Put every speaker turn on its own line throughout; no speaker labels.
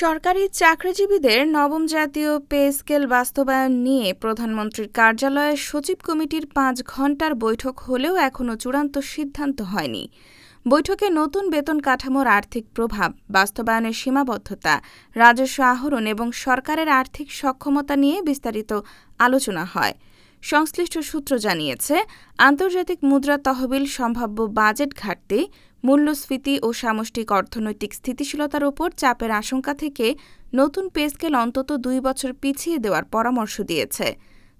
সরকারি চাকরিজীবীদের নবম জাতীয় পে স্কেল বাস্তবায়ন নিয়ে প্রধানমন্ত্রীর কার্যালয়ের সচিব কমিটির ৫ ঘণ্টার বৈঠক হলেও এখনও চূড়ান্ত সিদ্ধান্ত হয়নি। বৈঠকে নতুন বেতন কাঠামোর আর্থিক প্রভাব, বাস্তবায়নের সীমাবদ্ধতা, রাজস্ব আহরণ এবং সরকারের আর্থিক সক্ষমতা নিয়ে বিস্তারিত আলোচনা হয়। সংশ্লিষ্ট সূত্র জানিয়েছে, আন্তর্জাতিক মুদ্রা তহবিল, সম্ভাব্য বাজেট ঘাটতি, মূল্যস্ফীতি ও সামষ্টিক অর্থনৈতিক স্থিতিশীলতার ওপর চাপের আশঙ্কা থেকে নতুন পে স্কেল অন্তত ২ বছর পিছিয়ে দেওয়ার পরামর্শ দিয়েছে।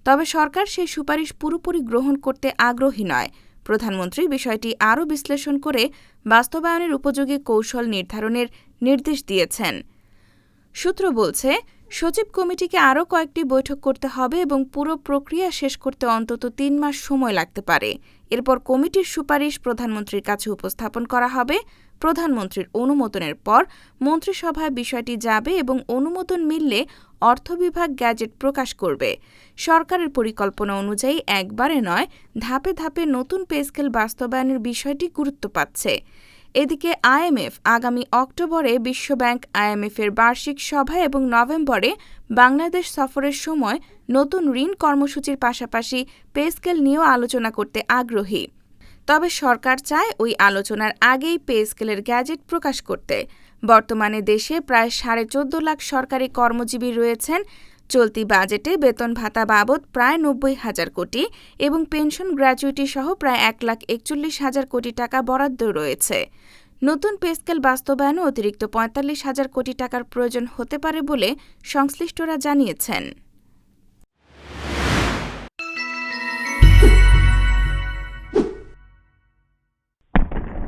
তবে সরকার সেই সুপারিশ পুরোপুরি গ্রহণ করতে আগ্রহী নয়। প্রধানমন্ত্রী বিষয়টি আরও বিশ্লেষণ করে বাস্তবায়নের উপযোগী কৌশল নির্ধারণের নির্দেশ দিয়েছেন। সূত্র বলছে, সচিব কমিটিকে আরও কয়েকটি বৈঠক করতে হবে এবং পুরো প্রক্রিয়া শেষ করতে অন্তত ৩ মাস সময় লাগতে পারে। এরপর কমিটির সুপারিশ প্রধানমন্ত্রীর কাছে উপস্থাপন করা হবে। প্রধানমন্ত্রীর অনুমোদনের পর মন্ত্রিসভায় বিষয়টি যাবে এবং অনুমোদন মিললে অর্থ বিভাগ গ্যাজেট প্রকাশ করবে। সরকারের পরিকল্পনা অনুযায়ী একবারে নয়, ধাপে ধাপে নতুন পে স্কেল বাস্তবায়নের বিষয়টি গুরুত্ব পাচ্ছে। এদিকে আইএমএফ আগামী অক্টোবরে বিশ্বব্যাংক আইএমএফের বার্ষিক সভা এবং নভেম্বরে বাংলাদেশ সফরের সময় নতুন ঋণ কর্মসূচির পাশাপাশি পে স্কেল নিয়েও আলোচনা করতে আগ্রহী। তবে সরকার চায় ওই আলোচনার আগেই পে স্কেলের গ্যাজেট প্রকাশ করতে। বর্তমানে দেশে প্রায় ১৪.৫ লাখ সরকারি কর্মজীবী রয়েছেন। চলতি বাজেটে বেতন ভাতা বাবদ প্রায় ৯০,০০০ কোটি এবং পেনশন গ্র্যাচুইটি সহ প্রায় ১,৪১,০০০ কোটি টাকা বরাদ্দ রয়েছে। নতুন পে স্কেল বাস্তবায়নে অতিরিক্ত ৪৫,০০০ কোটি টাকার প্রয়োজন হতে পারে বলে সংশ্লিষ্টরা জানিয়েছেন।